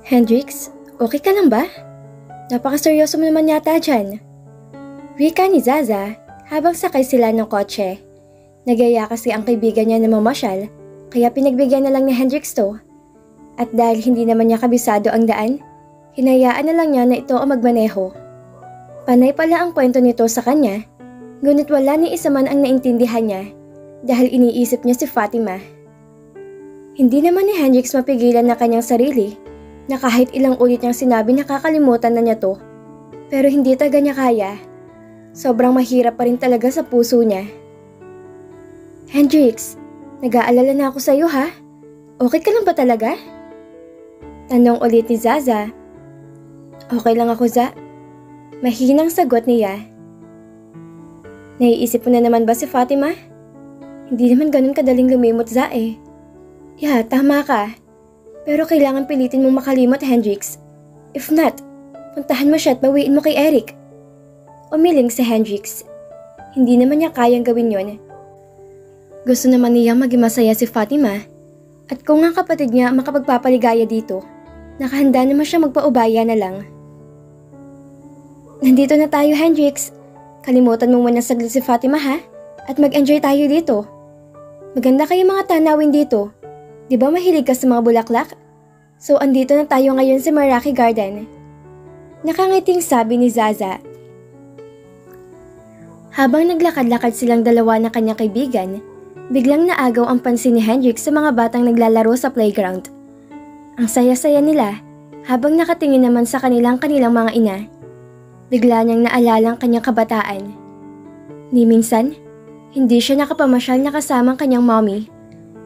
Hendrix, okay ka lang ba? Napakaseryoso mo naman yata dyan. Wika ni Zaza habang sakay sila ng kotse. Nagaya kasi ang kaibigan niya na mamasyal, kaya pinagbigyan na lang ni Hendrix to. At dahil hindi naman niya kabisado ang daan, hinayaan na lang niya na ito ang magmaneho. Panay pala ang kwento nito sa kanya, ngunit wala ni isa man ang naintindihan niya dahil iniisip niya si Fatima. Hindi naman ni Hendrix mapigilan na kanyang sarili na kahit ilang ulit niyang sinabi na kakalimutan na niya to, pero hindi talaga niya kaya. Sobrang mahirap pa rin talaga sa puso niya. Hendrix, nag-aalala na ako sa iyo ha? Okay ka lang ba talaga? Tanong ulit ni Zaza. Okay lang ako, Za. Mahinang sagot niya. Naiisip mo na naman ba si Fatima? Hindi naman ganun kadaling lumimot, Za eh. Yeah, tama ka. Pero kailangan pilitin mong makalimot, Hendrix. If not, puntahan mo siya at bawiin mo kay Eric. Umiling si Hendrix. Hindi naman niya kayang gawin yon. Gusto naman niya maging masaya si Fatima. At kung ang kapatid niya makapagpapaligaya dito, nakahanda naman siya magpaubaya na lang. Nandito na tayo, Hendrix. Kalimutan mo muna saglit si Fatima ha? At mag-enjoy tayo dito. Maganda kayo mga tanawin dito. Di ba mahilig ka sa mga bulaklak? So andito na tayo ngayon sa Meraki Garden. Nakangiting sabi ni Zaza. Habang naglakad-lakad silang dalawa ng kanyang kaibigan, biglang naagaw ang pansin ni Hendrix sa mga batang naglalaro sa playground. Ang saya-saya nila habang nakatingin naman sa kanilang mga ina. Bigla niyang naalala ang kanyang kabataan. Ni minsan, hindi siya nakapamasyal na kasama ang kanyang mommy.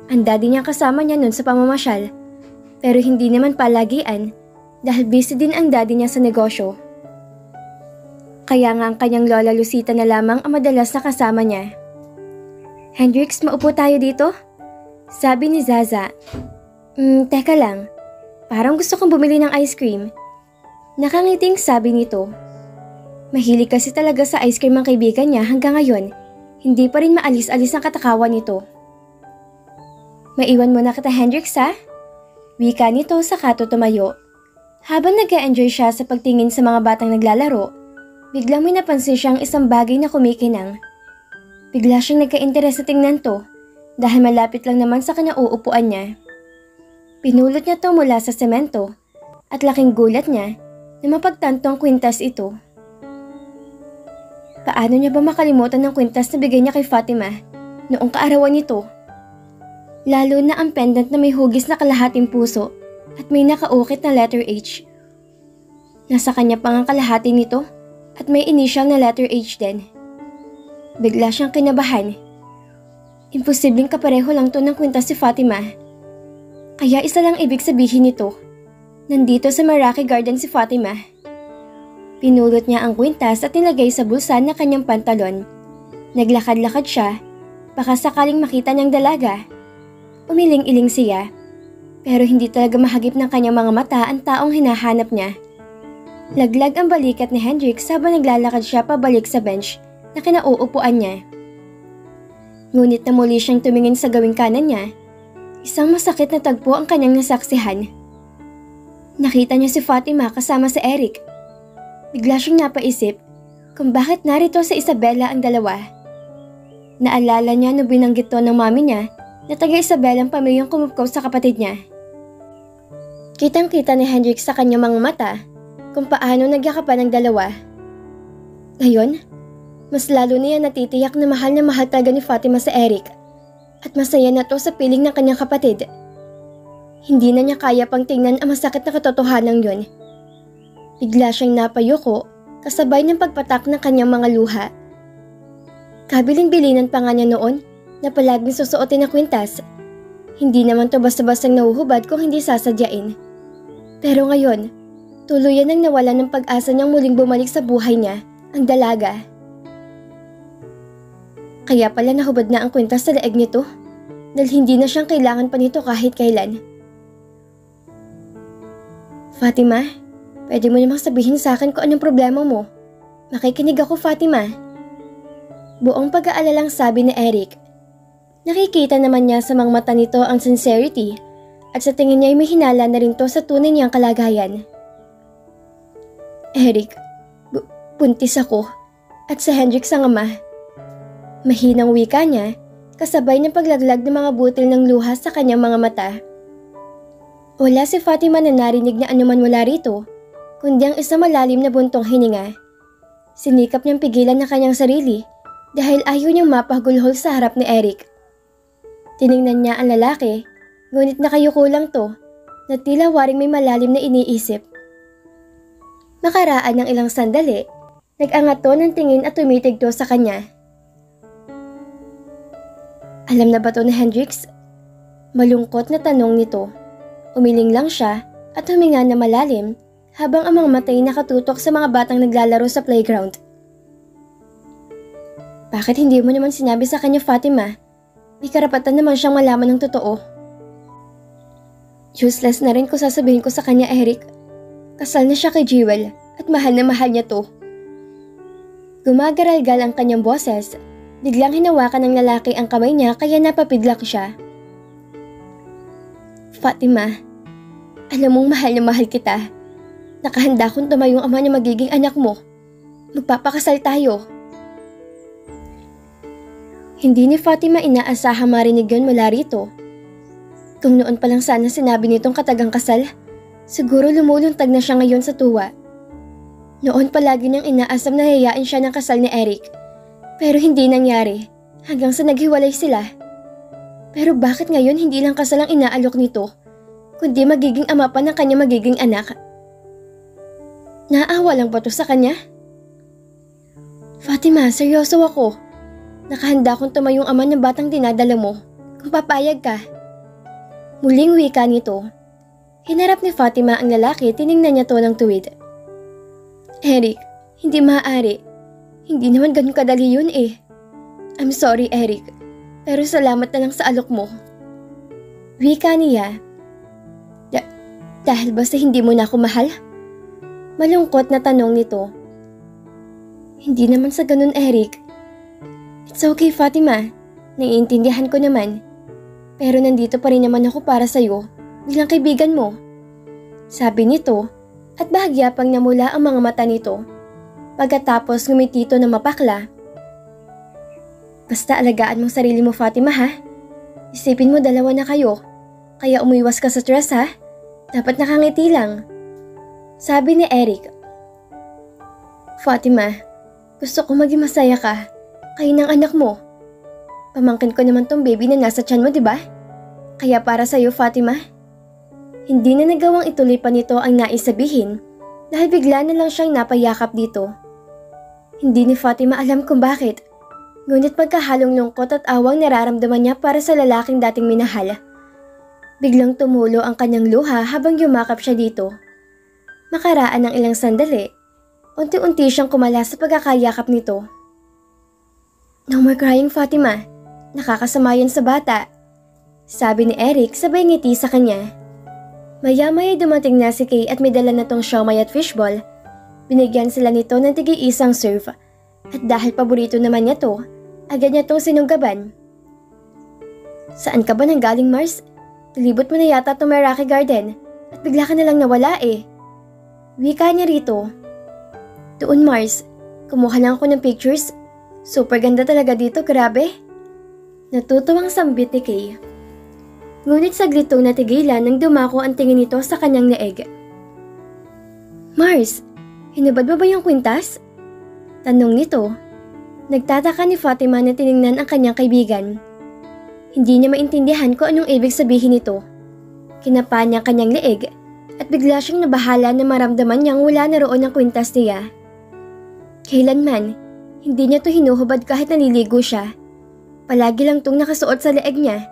Ang daddy niya kasama niya nun sa pamamasyal, pero hindi naman palagian dahil busy din ang daddy niya sa negosyo. Kaya nga ang kanyang lola Lucita na lamang ang madalas na kasama niya. Hendrix, maupo tayo dito? Sabi ni Zaza. Teka lang. Parang gusto kong bumili ng ice cream. Nakangiting sabi nito. Mahilig kasi talaga sa ice cream ang kaibigan niya hanggang ngayon. Hindi pa rin maalis-alis ang katakawan nito. Maiwan mo na kita, Hendrix ha? Wika nito saka tumayo. Habang nag-enjoy siya sa pagtingin sa mga batang naglalaro, biglang may napansin siyang isang bagay na kumikinang. Bigla siyang nagka-interes sa tingnan to dahil malapit lang naman sa kanyang uupuan niya. Pinulot niya to mula sa semento at laking gulat niya na mapagtanto ang kwintas ito. Paano niya ba makalimutan ng kwintas na bigay niya kay Fatima noong kaarawan nito? Lalo na ang pendant na may hugis na kalahating puso at may nakaukit na letter H. Nasa kanya pa ang kalahati nito at may initial na letter H din. Bigla siyang kinabahan. Imposibleng kapareho lang to ng kwintas si Fatima. Kaya isa lang ibig sabihin nito. Nandito sa Meraki Garden si Fatima. Pinulot niya ang kwintas at nilagay sa bulsa ng kanyang pantalon. Naglakad-lakad siya, baka sakaling makita niyang dalaga. Umiling-iling siya, pero hindi talaga mahagip ng kanyang mga mata ang taong hinahanap niya. Laglag ang balikat ni Hendrix habang naglalakad siya pabalik sa bench na kinauupuan niya. Ngunit na muli siyang tumingin sa gawing kanan niya, isang masakit na tagpo ang kanyang nasaksihan. Nakita niya si Fatima kasama si Eric. Bigla siyang napaisip kung bakit narito sa Isabela ang dalawa. Naalala niya na binanggit to ng mami niya na taga-Isabela ang pamilyang kumupkaw sa kapatid niya. Kitang-kita ni Hendrix sa kanyang mga mata kung paano nagyakapan ang dalawa. Ngayon, mas lalo niya natitiyak na mahal talaga ni Fatima sa Eric at masaya na to sa piling ng kanyang kapatid. Hindi na niya kaya pang tingnan ang masakit na katotohanan yun. Bigla siyang napayuko kasabay ng pagpatak ng kanyang mga luha. Kabilin-bilinan pa nga niya noon na palaging susuotin na kwintas. Hindi naman to basta-bastang nahuhubad kung hindi sasadyain. Pero ngayon, tuluyan nang nawala ng pag-asa niyang muling bumalik sa buhay niya, ang dalaga. Kaya pala nahubad na ang kwintas sa leeg nito dahil hindi na siyang kailangan pa nito kahit kailan. Fatima, pwede mo namang sabihin sa akin kung anong problema mo. Makikinig ako, Fatima. Buong pag-aalalang sabi ni Eric. Nakikita naman niya sa mga mata nito ang sincerity at sa tingin niya ay may hinala na rin to sa tunay niyang kalagayan. Eric, buntis ako at si Hendrix ang ama. Mahinang wika niya, kasabay ng paglaglag ng mga butil ng luha sa kanyang mga mata. Wala si Fatima na narinig na anuman mula rito, kundi ang isang malalim na buntong hininga. Sinikap niyang pigilan ang kanyang sarili dahil ayaw niyang mapagulhol sa harap ni Eric. Tiningnan niya ang lalaki, ngunit nakayuko lang to, na tila waring may malalim na iniisip. Nakaraan ng ilang sandali, nag-angat to ng tingin at tumitig to sa kanya. Alam na ba to ni Hendrix? Malungkot na tanong nito. Umiling lang siya at huminga na malalim habang ang mga matay nakatutok sa mga batang naglalaro sa playground. Bakit hindi mo naman sinabi sa kanya, Fatima? May karapatan naman siyang malaman ng totoo. Useless na rin kung sasabihin ko sa kanya, Eric. Kasal na siya kay Jewel at mahal na mahal niya to. Gumagaralgal ang kanyang boses. Biglang hinawakan ng lalaki ang kamay niya kaya napapidlak siya. Fatima, alam mong mahal na mahal kita. Nakahanda kong tumayong ama na magiging anak mo. Magpapakasal tayo. Hindi ni Fatima inaasahang marinig yun mula rito. Kung noon pa lang sana sinabi nitong katagang kasal, siguro lumuluntag na siya ngayon sa tuwa. Noon palagi niyang inaasam na hayayain siya ng kasal ni Eric. Pero hindi nangyari hanggang sa naghiwalay sila. Pero bakit ngayon hindi lang kasal ang inaalok nito, kundi magiging ama pa ng kanya magiging anak? Naawa lang ba to sa kanya? Fatima, seryoso ako. Nakahanda akong tumayong ama ng batang dinadala mo kung papayag ka. Muling wika nito. Hinarap ni Fatima ang lalaki, tiningnan niya to ng tuwid. Eric, hindi maaari. Hindi naman ganun kadali yun eh. I'm sorry, Eric. Pero salamat na lang sa alok mo. Wika niya. Dahil ba sa hindi mo na ako mahal? Malungkot na tanong nito. Hindi naman sa ganun, Eric. It's okay, Fatima. Naiintindihan ko naman. Pero nandito pa rin naman ako para sa'yo bilang kaibigan mo. Sabi nito at bahagya pang namula ang mga mata nito. Pagkatapos ngumiti ito na mapakla. Basta alagaan mong sarili mo, Fatima, ha? Isipin mo dalawa na kayo. Kaya umiwas ka sa stress, ha? Dapat nakangiti lang. Sabi ni Eric. Fatima, gusto ko maging masaya ka. Kayo ng anak mo. Pamangkin ko naman tong baby na nasa tiyan mo, diba? Kaya para sa'yo, Fatima. Hindi na nagawang ituloy pa nito ang nais sabihin dahil bigla na lang siyang napayakap dito. Hindi ni Fatima alam kung bakit. Ngunit pagkahalong lungkot at awang nararamdaman niya para sa lalaking dating minahal. Biglang tumulo ang kanyang luha habang yumakap siya dito. Makaraan ng ilang sandali, unti-unti siyang kumala sa pagkakayakap nito. No more crying, Fatima. Nakakasama yan sa bata. Sabi ni Eric sabay ngiti sa kanya. Maya-maya dumating na si Kay at may dala na tong siomay at fishball. Binigyan sila nito ng tig-iisang serve. At dahil paborito naman niya to, agad niya tong sinunggaban. Saan ka ba nanggaling, Mars? Nalibot mo na yata itong Meraki Garden at bigla ka na lang nawala eh. Wika niya rito. Doon, Mars. Kumuha lang ako ng pictures. Super ganda talaga dito, grabe. Natutuwang sambit ni Kay. Ngunit saglit tong natigilan nang dumako ang tingin nito sa kanyang leeg. Mars, hinubad mo ba yung kwintas? Tanong nito. Nagtataka ni Fatima na tiningnan ang kanyang kaibigan. Hindi niya maintindihan kung anong ibig sabihin nito. Kinapa niya ang kanyang leeg at bigla siyang nabahala na maramdaman niyang wala na roon ang kwintas niya. Kailanman, hindi niya to hinuhubad kahit naliligo siya. Palagi lang tong nakasuot sa leeg niya.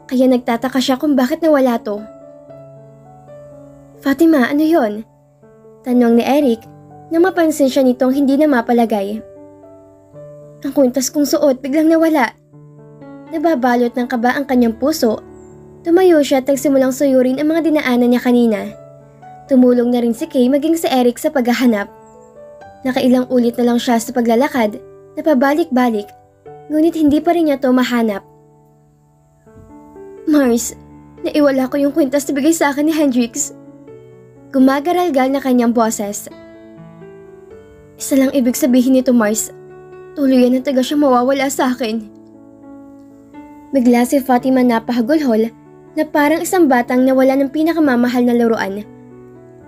Kaya nagtataka siya kung bakit nawala to. Fatima, ano yon? Tanong ni Eric nang mapansin siya nitong hindi na mapalagay. Ang kwintas kong suot biglang nawala. Nababalot ng kaba ang kanyang puso. Tumayo siya at nagsimulang suyurin ang mga dinaanan niya kanina. Tumulong na rin si Kay maging si Eric sa paghahanap. Nakailang ulit na lang siya sa paglalakad na pabalik-balik, ngunit hindi pa rin niya to mahanap. Mars, Naiwala ko yung kwintas na bigay sa akin ni Hendrix. Gumagaralgal na kanyang boses. Isa lang ibig sabihin nito, Mars. Tuluyan na taga siyang mawawala sa akin. Bigla si Fatima napahagulhol na parang isang batang nawala ng pinakamamahal na laruan.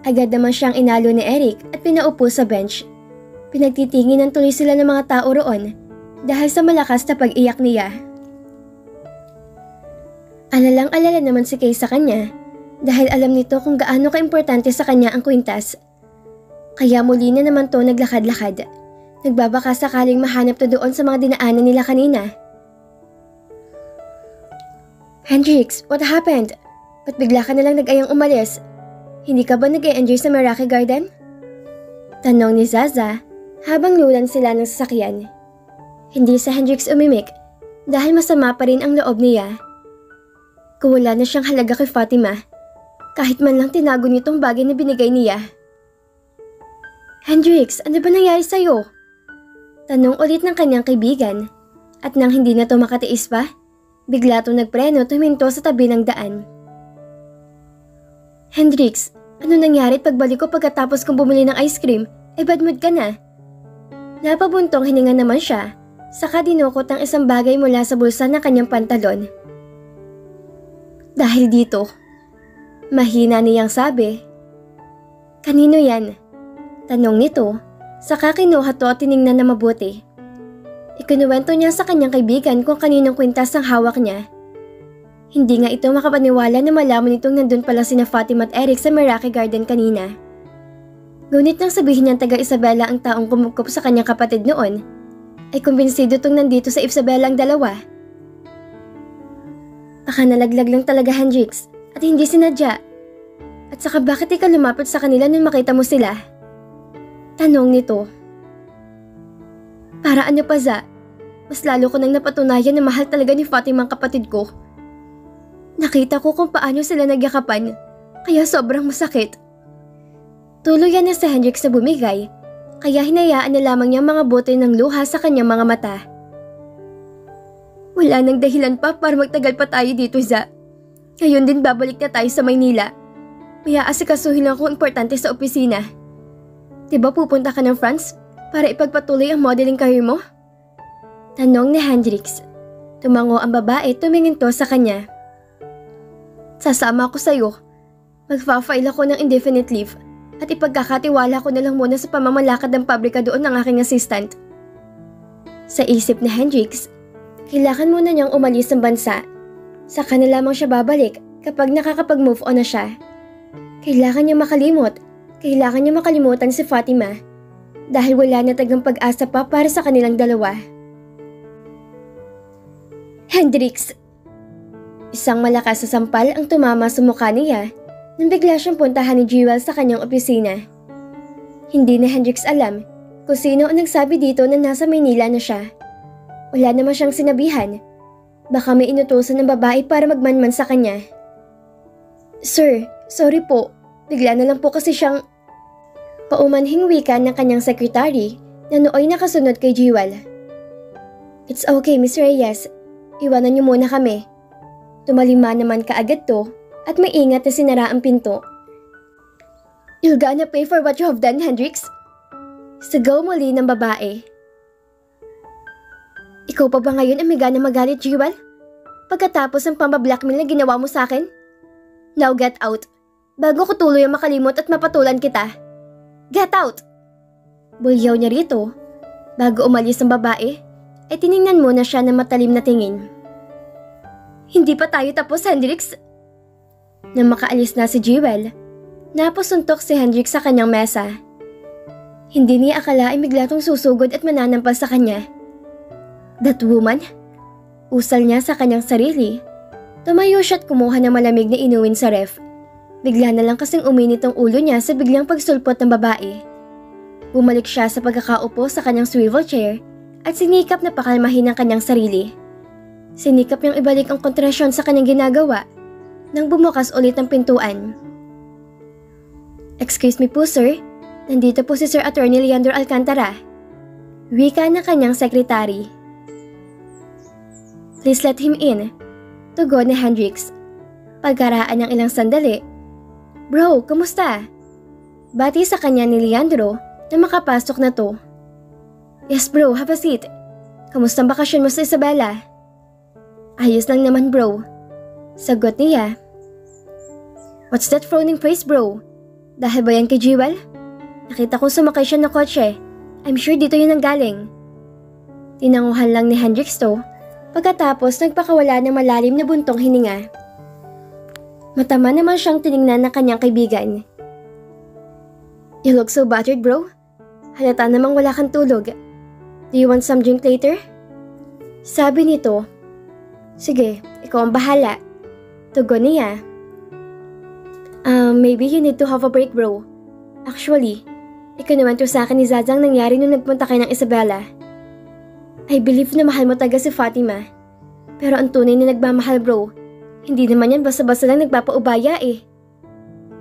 Agad naman siyang inalo ni Eric at pinaupo sa bench. Pinagtitinginan tuloy sila ng mga tao roon dahil sa malakas na pag-iyak niya. Alalang-alala naman si Kay sa kanya dahil alam nito kung gaano kaimportante sa kanya ang kwintas. Kaya muli na naman to naglakad-lakad. Nagbabaka sakaling mahanap to doon sa mga dinaanan nila kanina. Hendrix, what happened? Ba't bigla ka nalang nag-ayang umalis? Hindi ka ba nag-e-enjoy sa Meraki Garden? Tanong ni Zaza habang lulan sila ng sasakyan. Hindi sa Hendrix umimik dahil masama pa rin ang loob niya. Kung wala na siyang halaga kay Fatima, kahit man lang tinago nitong bagay na binigay niya. Hendrix, ano ba nangyari sa'yo? Tanong ulit ng kanyang kaibigan at nang hindi na to makatiis pa, bigla to nagpreno at huminto sa tabi ng daan. Hendrix, ano nangyari pagbalik ko pagkatapos kong bumili ng ice cream? Bad mood ka na. Napabuntong hininga naman siya, saka dinukot ang isang bagay mula sa bulsa ng kanyang pantalon. Dahil dito, mahina niyang sabi. Kanino yan? Tanong nito, saka kinuha to at tiningnan na mabuti. Ikinuwento niya sa kanyang kaibigan kung kaninong kwintas ang hawak niya. Hindi nga ito makapaniwala na malaman nitong nandun pala sina Fatima at Eric sa Meraki Garden kanina. Ngunit nang sabihin niyang taga Isabela ang taong kumukop sa kanyang kapatid noon, ay kumbinsido tong nandito sa Isabela ang dalawa. Baka nalaglag lang talaga, Hendrix, at hindi sinadya. At saka bakit ikaw lumapit sa kanila nung makita mo sila? Tanong nito. Para ano pa, Za? Mas lalo ko nang napatunayan na mahal talaga ni Fatima ang kapatid ko. Nakita ko kung paano sila nagyakapan, kaya sobrang masakit. Tuluyan na si Hendrix na bumigay, kaya hinayaan na lamang niya mga bote ng luha sa kanyang mga mata. Wala nang dahilan pa para magtagal pa tayo dito, Za. Ngayon din babalik na tayo sa Maynila. May aasikasuhin lang akong importante sa opisina. Diba pupunta ka ng France para ipagpatuloy ang modeling career mo? Tanong ni Hendrix. Tumango ang babae, tumingin to sa kanya. Sasama ako sa'yo. Magfa-file ako ng indefinite leave at ipagkakatiwala ko na lang muna sa pamamalakad ng pabrika doon ng aking assistant. Sa isip ni Hendrix, kailangan muna niyang umalis ng bansa. Saka na lamang siya babalik kapag nakakapag-move on na siya. Kailangan niya makalimutan si Fatima dahil wala na tagang pag-asa pa para sa kanilang dalawa. Hendrix! Isang malakas na sampal ang tumama sa mukha niya nang bigla siyang puntahan ni Jewel sa kanyang opisina. Hindi na Hendrix alam kung sino ang nagsabi dito na nasa Maynila na siya. Wala naman siyang sinabihan. Baka may inutusan ng babae para magmanman sa kanya. Sir, sorry po. Bigla na lang po kasi siyang... Paumanhing wika ng kanyang sekretary na nooy nakasunod kay Jewel. It's okay, Miss Reyes. Iwanan niyo muna kami. Tumalima naman kaagad to at maingat na sinara ang pinto. You're gonna pay for what you have done, Hendrix? Sigaw muli ng babae. Ikaw pa ba ngayon ang may gana magalit, Jewel? Pagkatapos ng pambablackmail na ginawa mo sa akin? Now get out. Bago ko tuloy ang makalimot at mapatulan kita. Get out! Bulyaw niya rito. Bago umalis ang babae, ay tiningnan muna siya ng matalim na tingin. Hindi pa tayo tapos, Hendrix. Nang makaalis na si Jewel, napasuntok si Hendrix sa kanyang mesa. Hindi niya akala ay bigla tong susugod at mananampal sa kanya. That woman? Usal niya sa kanyang sarili. Tumayo siya at kumuha ng malamig na inuwin sa ref. Bigla na lang kasing uminit ang ulo niya sa biglang pagsulpot ng babae. Bumalik siya sa pagkakaupo sa kanyang swivel chair at sinikap na pakalmahin ang kanyang sarili. Sinikap niyang ibalik ang kontrasyon sa kanyang ginagawa nang bumukas ulit ang pintuan. Excuse me po, sir. Nandito po si Sir Attorney Leandro Alcantara. Wika ng kanyang sekretary. Please let him in. Tugon ni Hendrix. Pagkaraan ng ilang sandali, "Bro, kamusta?" Bati sa kanya ni Leandro na makapasok na to. "Yes bro, have a seat. Kamusta ang bakasyon mo sa Isabela?" "Ayos lang naman bro," sagot niya. "What's that frowning face bro? Dahil ba yan kay Jewel? Nakita ko sumakay siya ng kotse. I'm sure dito yun ang galing." Tinanguhan lang ni Hendrix to, pagkatapos nagpakawala ng malalim na buntong hininga. Matama naman siyang tiningnan ng kanyang kaibigan. "You look so battered bro. Halata namang wala kang tulog. Do you want some drink later?" Sabi nito. "Sige, ikaw ang bahala." Tugon niya. Maybe you need to have a break bro. Actually, ikaw naman to sa akin ni Zazang nangyari nung nagpunta kayo ng Isabela. I believe na mahal mo talaga si Fatima. Pero ang tunay na nagmamahal bro, hindi naman yan basta-basta lang nagpapaubaya eh.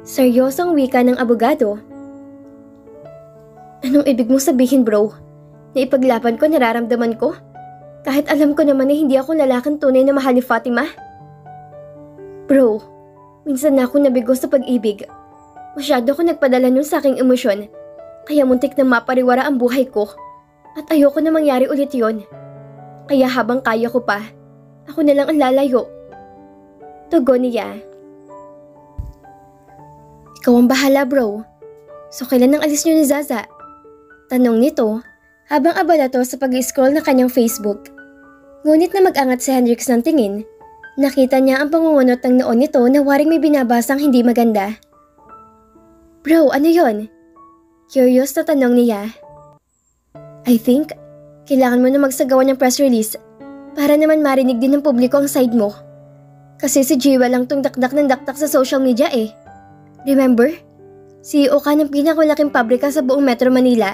Seryosong wika ng abogado. Anong ibig mong sabihin bro? Na ipaglaban ko nararamdaman ko? Kahit alam ko naman na hindi ako lalaking tunay na mahal ni Fatima? Bro, minsan na ako nabigo sa pag-ibig. Masyado ako nagpadala nun sa aking emosyon. Kaya muntik na mapariwara ang buhay ko. At ayoko na mangyari ulit yon. Kaya habang kaya ko pa, ako na lang ang lalayo. Tugon niya. Ikaw ang bahala bro. So kailan ang alis niyo ni Zaza? Tanong nito habang abala to sa pag-scroll na kanyang Facebook. Ngunit na mag-angat si Hendrix ng tingin, nakita niya ang pangungunot ng noon nito na waring may binabasang hindi maganda. Bro, ano yon? Curious na tanong niya. I think, kailangan mo na magsagawa ng press release para naman marinig din ng publiko ang side mo. Kasi si Jewel lang tong dakdak ng dakdak sa social media eh. Remember? CEO ka ng pinakamalaking pabrika sa buong Metro Manila.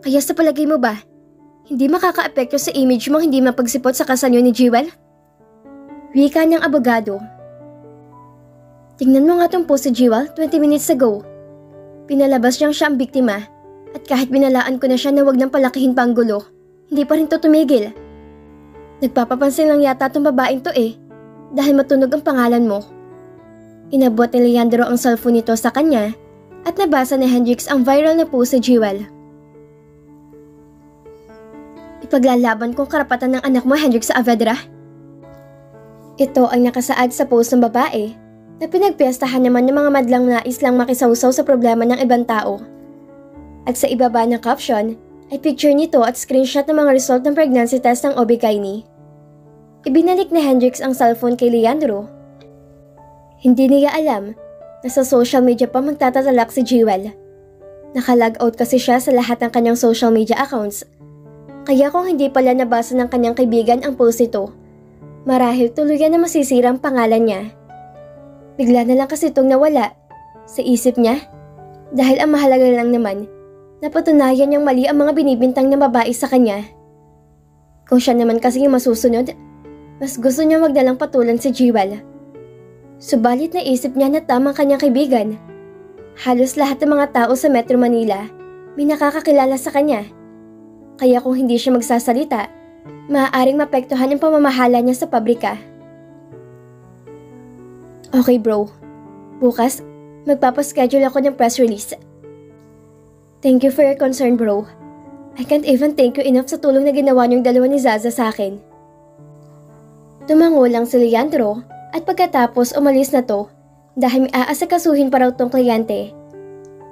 Kaya sa palagay mo ba, hindi makaka-apekto sa image mo hindi mapagsipot sa kasal niyo ni Jewel? Wika niyang abogado. Tingnan mo nga tong post si Jewel 20 minutes ago. Pinalabas niyang siya ang biktima at kahit binalaan ko na siya na wag nang palakihin pa ang gulo, hindi pa rin to tumigil. Nagpapapansin lang yata tong babaeng to eh. Dahil matunog ang pangalan mo. Inabot ni Leandro ang cellphone nito sa kanya at nabasa ni Hendrix ang viral na post sa Jewel. Ipaglalaban kong karapatan ng anak mo, Hendrix Saavedra. Ito ang nakasaad sa post ng babae na pinagpiestahan naman ng mga madlang nais lang makisawsaw sa problema ng ibang tao. At sa ibaba ng caption ay picture nito at screenshot ng mga result ng pregnancy test ng OB-GYN. Ibinalik ni Hendrix ang cellphone kay Leandro. Hindi niya alam na sa social media pa magtatatalak si Jewel. Naka-log out kasi siya sa lahat ng kanyang social media accounts. Kaya kung hindi pala nabasa ng kanyang kaibigan ang post ito, marahil tuluyan na masisira ang pangalan niya. Bigla na lang kasi itong nawala sa isip niya dahil ang mahalaga lang naman napatunayan niyang mali ang mga binibintang na babae sa kanya. Kung siya naman kasi yung masusunod, mas gusto niya wag na lang patulan si Jewel. Subalit naisip niya na tamang kanyang kaibigan. Halos lahat ng mga tao sa Metro Manila may nakakakilala sa kanya. Kaya kung hindi siya magsasalita, maaaring mapektuhan ang pamamahala niya sa pabrika. Okay bro, bukas magpapaschedule ako ng press release. Thank you for your concern bro. I can't even thank you enough sa tulong na ginawa niyong dalawa ni Zaza sa akin. Tumango lang si Leandro at pagkatapos umalis na to dahil may aasikasuhin pa raw tong kliyente.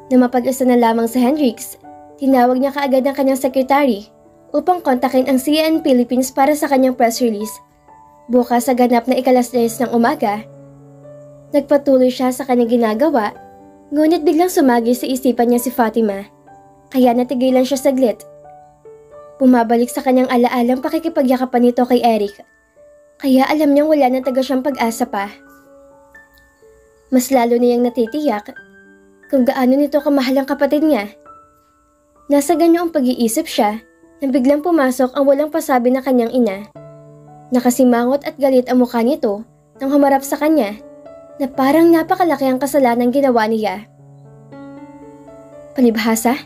Na mapag-isa na lamang si Hendrix, tinawag niya kaagad ng kanyang sekretary upang kontakin ang CNN Philippines para sa kanyang press release. Bukas sa ganap na ikalas-10 ng umaga, nagpatuloy siya sa kanyang ginagawa, ngunit biglang sumagi sa isipan niya si Fatima, kaya natigilan siya saglit. Bumabalik sa kanyang alaalang pakikipagyakapan nito kay Eric. Kaya alam niyang wala na taga siyang pag-asa pa. Mas lalo niyang natitiyak kung gaano nito kamahal ang kapatid niya. Nasa ganyong pag-iisip siya nang biglang pumasok ang walang pasabi na kanyang ina. Nakasimangot at galit ang mukha nito nang humarap sa kanya na parang napakalaki ang kasalanang ginawa niya. Palibhasa,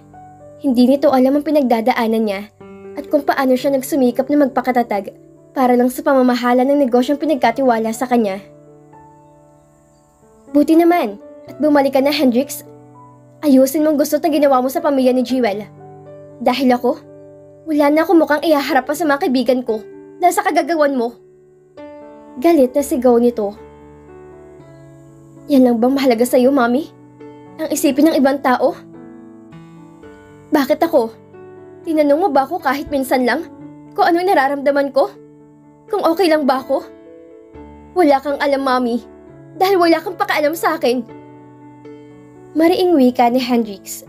hindi nito alam ang pinagdadaanan niya at kung paano siya nagsumikap na magpakatatag para lang sa pamamahala ng negosyong pinagkatiwala sa kanya. Buti naman at bumalik ka na, Hendrix. Ayusin mong gusto na ginawa mo sa pamilya ni Jewel. Dahil ako, wala na akong mukhang ihaharap pa sa mga kaibigan ko dahil sa kagagawan mo. Galit na sigaw nito. Yan lang bang mahalaga sa'yo, Mami? Ang isipin ng ibang tao? Bakit ako? Tinanong mo ba ako kahit minsan lang kung anong nararamdaman ko? Kung okay lang ba ako? Wala kang alam, Mami, dahil wala kang pakaalam sa akin. Mariing wika ni Hendrix.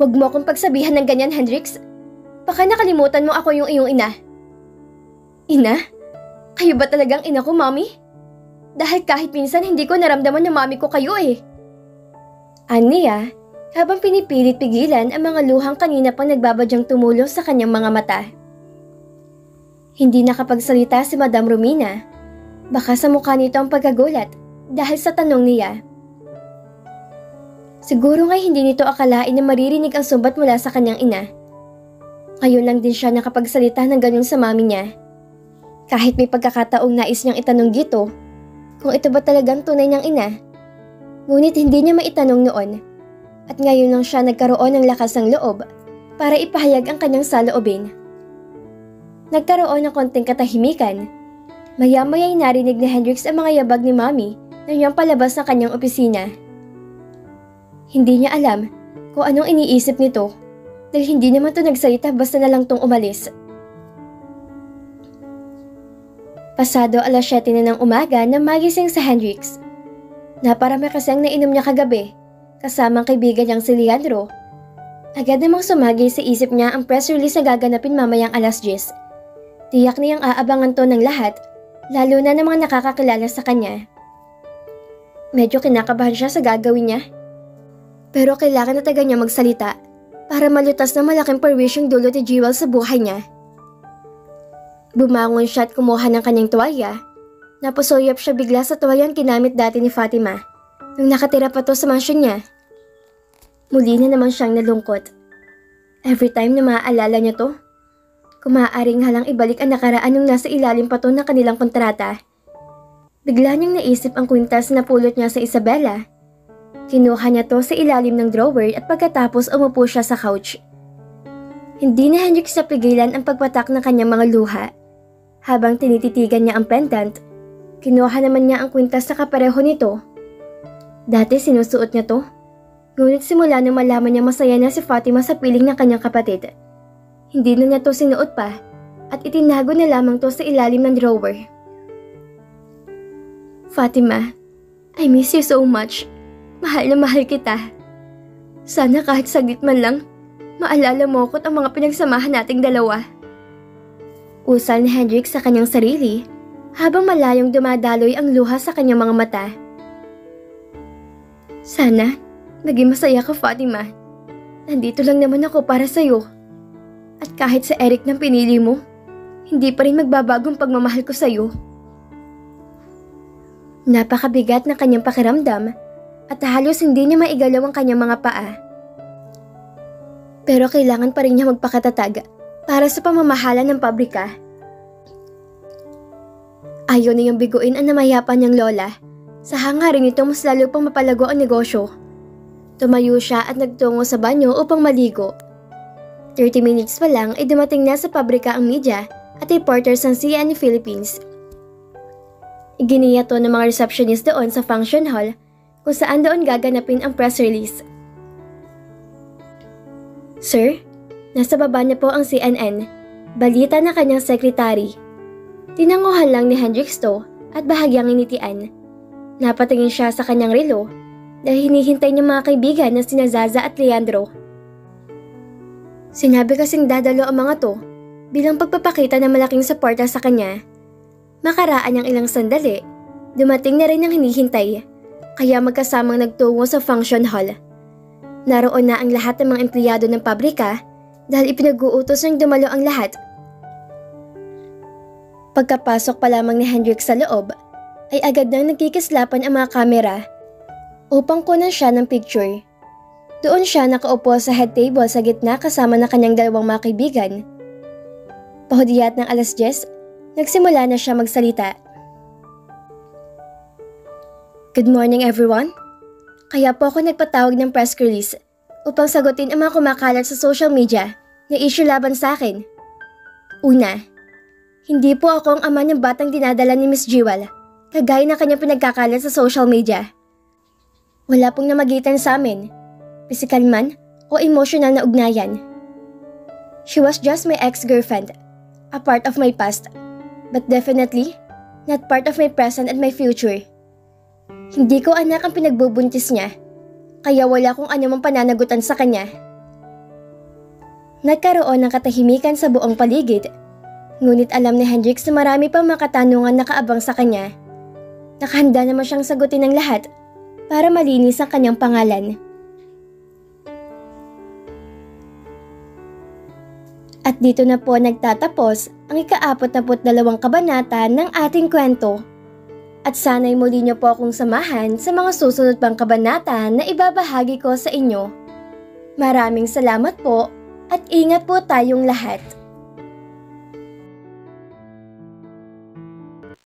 Huwag mo akong pagsabihan ng ganyan, Hendrix. Baka nakalimutan mo ako yung iyong ina. Ina? Kayo ba talagang ina ko, Mami? Dahil kahit minsan hindi ko naramdaman na Mami ko kayo eh. Aniya, habang pinipilit pigilan ang mga luhang kanina pang nagbabadyang tumulo sa kanyang mga mata. Hindi nakapagsalita si Madam Romina. Baka sa mukha nito ang pagkagulat dahil sa tanong niya. Siguro nga'y hindi nito akalain na maririnig ang sumbat mula sa kanyang ina. Ngayon lang din siya nakapagsalita ng ganun sa mami niya. Kahit may pagkakataong nais niyang itanong dito kung ito ba talagang tunay niyang ina. Ngunit hindi niya maitanong noon at ngayon lang siya nagkaroon ng lakas ng loob para ipahayag ang kanyang saloobin. Nagkaroon ng konting katahimikan. Maya-maya'y narinig ni Hendrix ang mga yabag ni Mami na niyang palabas ng kanyang opisina. Hindi niya alam kung anong iniisip nito dahil hindi naman ito nagsalita basta na lang tong umalis. Pasado 7:00 na ng umaga na magising sa Hendrix. Naparami kasi ang nainom niya kagabi kasamang kaibigan niyang si Leandro. Agad namang sumagi sa isip niya ang press release na gaganapin mamayang 10:00. Tiyak niyang aabangan to ng lahat, lalo na ng mga nakakakilala sa kanya. Medyo kinakabahan siya sa gagawin niya. Pero kailangan na taga niya magsalita para malutas na malaking perwisyong dulot ni Jewel sa buhay niya. Bumangon siya at kumuha ng kanyang tuwalya. Napusoyap siya bigla sa tuwalyang ginamit dati ni Fatima nung nakatira pa to sa mansyon niya. Muli na naman siyang nalungkot. Every time na maaalala niya to, kung maaaring halang ibalik ang nakaraan nung nasa ilalim pa to ng kanilang kontrata. Bigla niyang naisip ang kwintas na pulot niya sa Isabela. Kinuha niya to sa ilalim ng drawer at pagkatapos umupo siya sa couch. Hindi na Hendrix napigilan ang pagpatak ng kanyang mga luha. Habang tinititigan niya ang pendant, kinuha naman niya ang kwintas sa kapareho nito. Dati sinusuot niya to, ngunit simula nang malaman niya masaya na si Fatima sa piling ng kanyang kapatid. Hindi na niya to sinuot pa at itinago na lamang to sa ilalim ng drawer. Fatima, I miss you so much. Mahal na mahal kita. Sana kahit saglit man lang, maalala mo ko at ang mga pinagsamahan nating dalawa. Usal ni Hendrix sa kanyang sarili habang malayong dumadaloy ang luha sa kanyang mga mata. Sana, naging masaya ka, Fatima. Nandito lang naman ako para sa'yo. At kahit sa Eric nang pinili mo, hindi pa rin magbabagong pagmamahal ko sa'yo. Napakabigat ng kanyang pakiramdam at halos hindi niya maigalaw ang kanyang mga paa. Pero kailangan pa rin niya magpakatatag para sa pamamahala ng pabrika. Ayaw na niyang biguin ang namayapan niyang lola. Sa hangarin nito mas lalo pang mapalago ang negosyo. Tumayo siya at nagtungo sa banyo upang maligo. 30 minutes pa lang ay dumating na sa pabrika ang media at reporters ng CNN Philippines. Iginiya to ng mga receptionist doon sa function hall kung saan doon gaganapin ang press release. Sir, nasa baba niya po ang CNN. Balita na kanyang sekretary. Tinanguhan lang ni Hendrix to at bahagyang initian. Napatingin siya sa kanyang relo dahil hinihintay niya mga kaibigan na sina Zaza at Leandro. Sinabi kasing dadalo ang mga to bilang pagpapakita ng malaking suporta sa kanya. Makaraan ang ilang sandali, dumating na rin ang hinihintay, kaya magkasamang nagtungo sa function hall. Naroon na ang lahat ng mga empleyado ng pabrika dahil ipinag-uutos ng dumalo ang lahat. Pagkapasok pa lamang ni Hendrix sa loob, ay agad nang nagkikislapan ang mga kamera upang kunan siya ng picture. Doon siya nakaupo sa head table sa gitna kasama ng kanyang dalawang mga kaibigan. Pahudyat ng 10:00, nagsimula na siya magsalita. Good morning everyone. Kaya po ako nagpatawag ng press release upang sagutin ang mga kumakalat sa social media na issue laban sa akin. Una, hindi po ako ang ama ng batang dinadala ni Miss Jewel, kagaya ng kanyang pinagkakalat sa social media. Wala pong namagitan sa amin, physical man o emotional na ugnayan. She was just my ex-girlfriend, a part of my past, but definitely not part of my present and my future. Hindi ko anak ang pinagbubuntis niya, kaya wala akong anumang pananagutan sa kanya. Nagkaroon ng katahimikan sa buong paligid, ngunit alam ni Hendrix na marami pang mga katanungan na kaabang sa kanya. Nakahanda naman siyang sagutin ng lahat para malinis ang kanyang pangalan. At dito na po nagtatapos ang ika-42 kabanata ng ating kwento. At sana'y muli niyo po akong samahan sa mga susunod pang kabanata na ibabahagi ko sa inyo. Maraming salamat po at ingat po tayong lahat.